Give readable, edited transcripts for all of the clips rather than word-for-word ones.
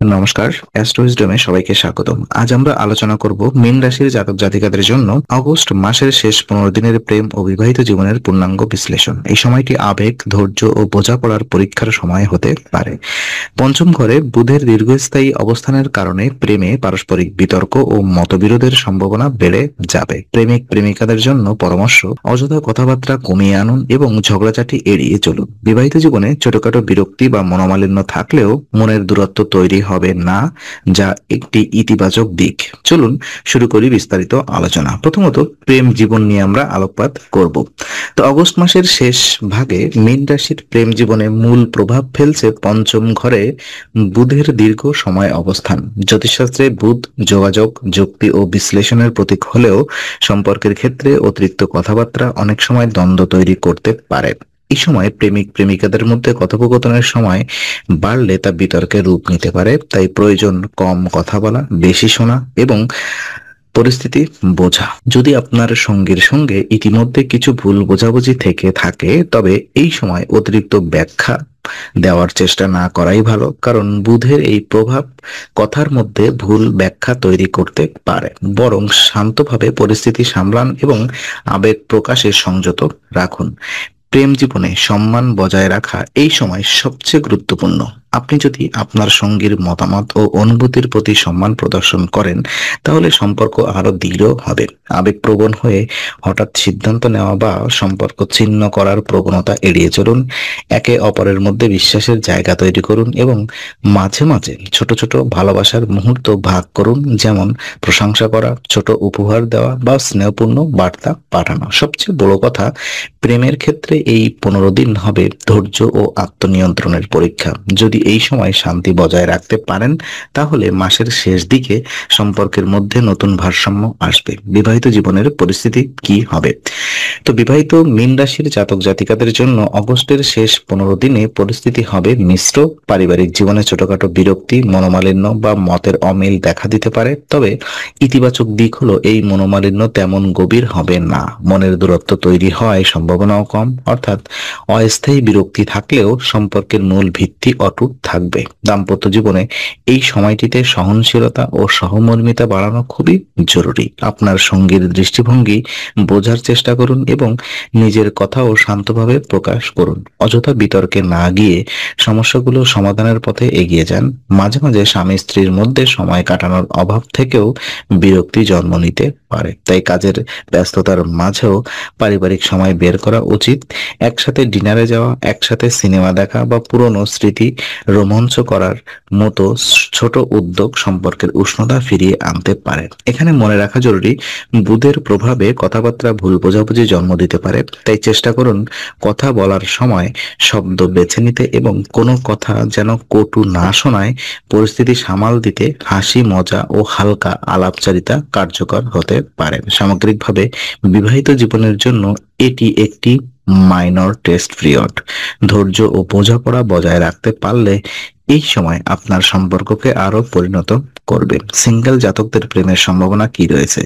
নমস্কার, অ্যাস্ট্রোইজডমে সবাইকে স্বাগতম। আজ আমরা আলোচনা করব মীন রাশির জাতক জাতিকাদের জন্য অগস্ট মাসের শেষ 15 দিনের প্রেম ও বিবাহিত জীবনের পূর্ণাঙ্গ বিশ্লেষণ। এই সময়টি আবেগ, ধৈর্য ও বোঝাপড়ার পরীক্ষার সময় হতে পারে। পঞ্চম ঘরে বুধের দীর্ঘস্থায়ী অবস্থানের কারণে প্রেমে পারস্পরিক বিতর্ক ও মতবিরোধের সম্ভাবনা বেড়ে যাবে। প্রেমিক প্রেমিকাদের জন্য পরামর্শ, অযথা কথাবার্তা কমিয়ে আনুন এবং ঝগড়াঝাটি এড়িয়ে চলুন। বিবাহিত জীবনে ছোটখাটো বিরক্তি বা মনোমালিন্য থাকলেও মনের দূরত্ব তৈরি হবে না, যা একটি ইতিবাচক দিক। চলুন শুরু করি বিস্তারিত আলোচনা। প্রথমত প্রেম জীবন নিয়ে আমরা আলোকপাত করব। তো অগস্ট মাসের শেষ ভাগে মীন রাশির প্রেম জীবনে মূল প্রভাব ফেলছে পঞ্চম ঘরে বুধের দীর্ঘ সময় অবস্থান। জ্যোতিষশাস্ত্রে বুধ যোগাযোগ, যুক্তি ও বিশ্লেষণের প্রতীক হলেও সম্পর্কের ক্ষেত্রে অতিরিক্ত কথাবার্তা অনেক সময় দ্বন্দ্ব তৈরি করতে পারে। এই সময় প্রেমিক প্রেমিকাদের মধ্যে কথোপকথনের সময় বাড়লে তা বিতর্কের রূপ নিতে পারে। তাই প্রয়োজন কম কথা বলা, বেশি শোনা এবং পরিস্থিতি বোঝা। যদি আপনার সঙ্গীর সঙ্গে ইতিমধ্যে কিছু ভুল বোঝাবুঝি থেকে থাকে, তবে এই সময় অতিরিক্ত ব্যাখ্যা দেওয়ার চেষ্টা না করাই ভালো, কারণ বুধের এই প্রভাব কথার মধ্যে ভুল ব্যাখ্যা তৈরি করতে পারে। বরং শান্তভাবে পরিস্থিতি সামলান এবং আবেগ প্রকাশে সংযত রাখুন। প্রেম জীবনে সম্মান বজায় রাখা এই সময় সবচেয়ে গুরুত্বপূর্ণ। আপনি যদি আপনার সঙ্গীর মতামত ও অনুভূতির প্রতি সম্মান প্রদর্শন করেন, তাহলে সম্পর্ক আরো দৃঢ় হবে। আবেগপ্রবণ হয়ে হঠাৎ সিদ্ধান্ত নেওয়া বা সম্পর্ক ছিন্ন করার প্রবণতা এড়িয়ে চলুন। একে অপরের মধ্যে বিশ্বাসের জায়গা তৈরি করুন এবং মাঝে মাঝে ছোট ছোট ভালোবাসার মুহূর্ত ভাগ করুন, যেমন প্রশংসা করা, ছোট উপহার দেওয়া বা স্নেহপূর্ণ বার্তা পাঠানো। সবচেয়ে বড় কথা, প্রেমের ক্ষেত্রে এই 15 দিন হবে ধৈর্য ও আত্মনিয়ন্ত্রণের পরীক্ষা। যদি এই সময় শান্তি বজায় রাখতে পারেন, তাহলে মাসের শেষ দিকে সম্পর্কের মধ্যে নতুন ভারসাম্য আসবে। বিবাহিত জীবনের পরিস্থিতি কি হবে? তো বিবাহিত মীন রাশির জাতক জাতিকাদের জন্য অগস্টের শেষ 15 দিনে পরিস্থিতি হবে মিশ্র। পারিবারিক জীবনে ছোটখাটো বিরক্তি, মনোমালিন্য বা মতের অমিল দেখা দিতে পারে। তবে ইতিবাচক দিক হলো এই মনোমালিন্য তেমন গভীর হবে না। মনের দূরত্ব তৈরি হয় সম্ভাবনাও কম, অর্থাৎ অস্থায়ী বিরক্তি থাকলেও সম্পর্কের মূল ভিত্তি অটুট থাকবে। দাম্পত্য জীবনে এই সময়টিতে সহনশীলতা ও সহমর্মিতা বাড়ানো খুবই জরুরি। আপনার সঙ্গীর দৃষ্টিভঙ্গি বোঝার চেষ্টা করুন এবং নিজের কথাও শান্তভাবে প্রকাশ করুন। অযথা বিতর্কে না গিয়ে সমস্যাগুলো সমাধানের পথে এগিয়ে যান। মাঝে মাঝে স্বামী স্ত্রীর মধ্যে সময় কাটানোর অভাব থেকেও বিরক্তি জন্ম নিতে পারে। তাই কাজের ব্যস্ততার মাঝেও পারিবারিক সময় বের করা উচিত। একসাথে ডিনারে যাওয়া, একসাথে সিনেমা দেখা বা পুরনো স্মৃতি রোমাঞ্চ করার মতো ছোট উদ্যোগ সম্পর্কের উষ্ণতা ফিরিয়ে আনতে পারে। এখানে মনে রাখা জরুরি, বুধের প্রভাবে কথাবার্তা ভুল বোঝাবুঝি জন্ম দিতে পারে। তাই চেষ্টা করুন কথা বলার সময় শব্দ বেছে নিতে এবং কোনো কথা যেন কটু না শোনায়। পরিস্থিতি সামাল দিতে হাসি, মজা ও হালকা আলাপচারিতা কার্যকর হতে পারে। সামগ্রিকভাবে বিবাহিত জীবনের জন্য এটি একটি মাইনর টেস্ট পিরিয়ড। ধৈর্য ও বোঝাপড়া বজায় রাখতে পারলে এই সময় আপনার সম্পর্ককে আরো পরিণত করবে। সিঙ্গেল জাতকদের প্রেমের সম্ভাবনা কি রয়েছে?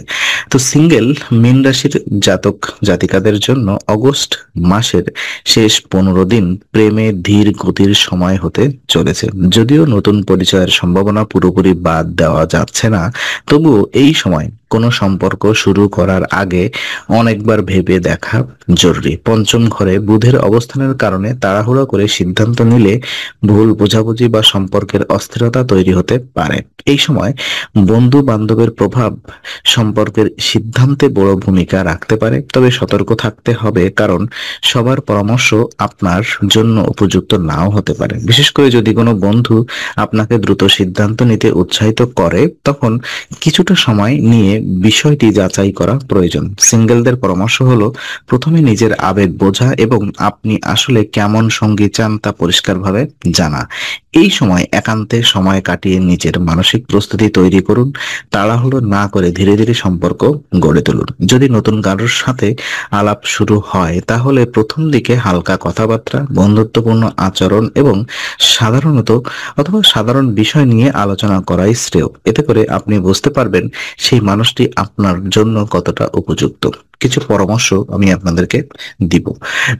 তো সিঙ্গেল মীন রাশির জাতক জাতিকাদের জন্য অগস্ট মাসের শেষ 15 দিন প্রেমে ধীর গতির সময় হতে চলেছে। যদিও নতুন পরিচয়ের সম্ভাবনা পুরোপুরি বাদ দেওয়া যাচ্ছে না, তবুও এই সময় কোনো সম্পর্ক শুরু করার আগে অনেকবার ভেবে দেখা জরুরি। পঞ্চম ঘরে বুধের অবস্থানের কারণে তাড়াহুড়ো করে সিদ্ধান্ত নিলে ভুল বোঝাবুঝি বা সম্পর্কের অস্থিরতা তৈরি হতে পারে। এই সময় বন্ধু বান্ধবের প্রভাব সম্পর্কের সিদ্ধান্তে বড় ভূমিকা রাখতে পারে। তবে সতর্ক থাকতে হবে, কারণ সবার পরামর্শ আপনার জন্য উপযুক্ত নাও হতে পারে। বিশেষ করে যদি কোনো বন্ধু আপনাকে দ্রুত সিদ্ধান্ত নিতে উৎসাহিত করে, তখন কিছুটা সময় নিয়ে বিষয়টি যাচাই করা প্রয়োজন। সিঙ্গেলদের পরামর্শ হলো, প্রথমে নিজের আবেগ বোঝা এবং আপনি আসলে কেমন সঙ্গী চান তা পরিষ্কারভাবে জানা। এই সময় একান্তে সময় কাটিয়ে নিজের মানসিক প্রস্তুতি তৈরি করুন। তাড়াহুড়ো না করে ধীরে ধীরে সম্পর্ক গড়ে তুলুন। যদি নতুন কারোর সাথে আলাপ শুরু হয়, তাহলে প্রথম দিকে হালকা কথাবার্তা, বন্ধুত্বপূর্ণ আচরণ এবং সাধারণ বিষয় নিয়ে আলোচনা করাই শ্রেয়। এতে করে আপনি বুঝতে পারবেন সেই মানুষটি আপনার জন্য কতটা উপযুক্ত। কিছু পরামর্শ আমি আপনাদেরকে দিব।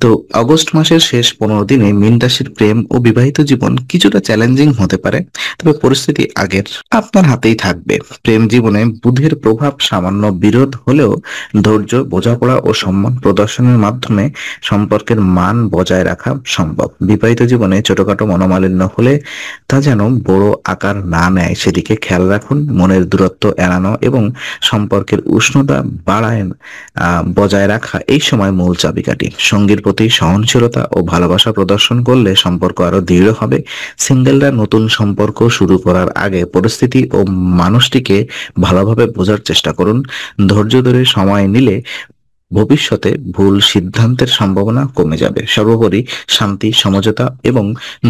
তো অগস্ট মাসের শেষ 15 দিনে মীন রাশির প্রেম ও বিবাহিত জীবন কিছুটা চ্যালেঞ্জিং হতে পারে, তবে পরিস্থিতি আগের আপনার হাতেই থাকবে। প্রেম জীবনে বুধের প্রভাব সামান্য বিরোধ হলেও ধৈর্য, বোঝাপড়া ও সম্মান প্রদর্শনের মাধ্যমে সম্পর্কের মান বজায় রাখা সম্ভব। বিবাহিত জীবনে ছোটখাটো মনোমালিন্য হলে তা যেন বড় আকার না নেয় সেদিকে খেয়াল রাখুন। মনের দূরত্ব এড়ানো এবং সম্পর্কের উষ্ণতা বজায় রাখা এই সময় মূল চাবিকাঠি। সঙ্গীর প্রতি সহনশীলতা ও ভালোবাসা প্রদর্শন করলে সম্পর্ক আরো দৃঢ় হবে। সিঙ্গেলরা নতুন সম্পর্ক শুরু করার আগে পরিস্থিতি ও মানুষটিকে ভালোভাবে বোঝার চেষ্টা করুন। ধৈর্য ধরে সময় নিলে ভবিষ্যতে ভুল সিদ্ধান্তের সম্ভাবনা কমে যাবে। সর্বোপরি শান্তি, সমঝোতা এবং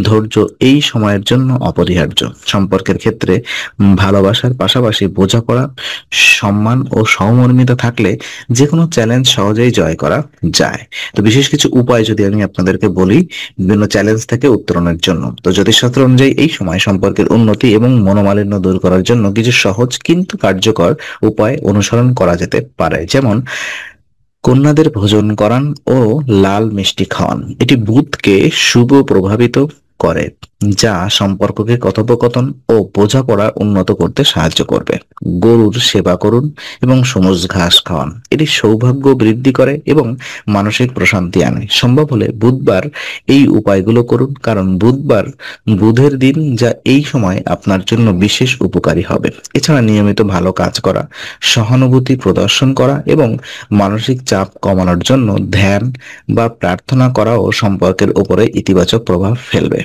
ধৈর্য এই সময়ের জন্য অপরিহার্য। সম্পর্কের ক্ষেত্রে ভালোবাসার পাশাপাশি বোঝাপড়া, সম্মান ও সহমর্মিতা থাকলে যে কোনো চ্যালেঞ্জ সহজেই জয় করা যায়। তো বিশেষ কিছু উপায় যদি আমি আপনাদেরকে বলি বিভিন্ন চ্যালেঞ্জ থেকে উত্তরণের জন্য, তো জ্যোতিষশাস্ত্র অনুযায়ী এই সময় সম্পর্কের উন্নতি এবং মনোমালিন্য দূর করার জন্য কিছু সহজ কিন্তু কার্যকর উপায় অনুসরণ করা যেতে পারে। যেমন কন্যাদের ভোজন করান ও লাল মিষ্টি খাওয়ান। এটি বুধকে শুভ প্রভাবিত করে, যা সম্পর্ককে কথোপকথন ও বোঝাপড়া উন্নত করতে সাহায্য করবে। গরুর সেবা করুন এবং সবুজ ঘাস খাওয়ান। এটি সৌভাগ্য বৃদ্ধি করে এবং মানসিক প্রশান্তি আনে। সম্ভব হলে বুধবার এই উপায়গুলো করুন, কারণ বুধবার বুধের দিন, যা এই সময় আপনার জন্য বিশেষ উপকারী হবে। এছাড়া নিয়মিত ভালো কাজ করা, সহানুভূতি প্রদর্শন করা এবং মানসিক চাপ কমানোর জন্য ধ্যান বা প্রার্থনা করাও সম্পর্কের উপরে ইতিবাচক প্রভাব ফেলবে।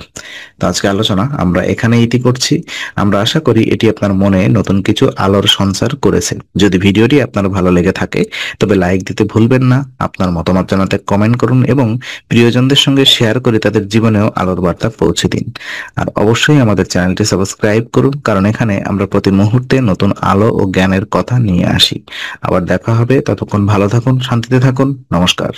তো আজকে আলোচনা আমরা এখানে ইতি করছি। আমরা আশা করি এটি আপনার মনে নতুন কিছু আলোর সঞ্চার করেছে। যদি ভিডিওটি আপনার ভালো লেগে থাকে তবে লাইক দিতে ভুলবেন না। আপনার মতামত জানাতে কমেন্ট করুন এবং প্রিয়জনদের সঙ্গে শেয়ার করে তাদের জীবনেও আলোর বার্তা পৌঁছে দিন। আর অবশ্যই আমাদের চ্যানেলটি সাবস্ক্রাইব করুন, কারণ এখানে আমরা প্রতি মুহূর্তে নতুন আলো ও জ্ঞানের কথা নিয়ে আসি। আবার দেখা হবে, ততক্ষণ ভালো থাকুন, শান্তিতে থাকুন। নমস্কার।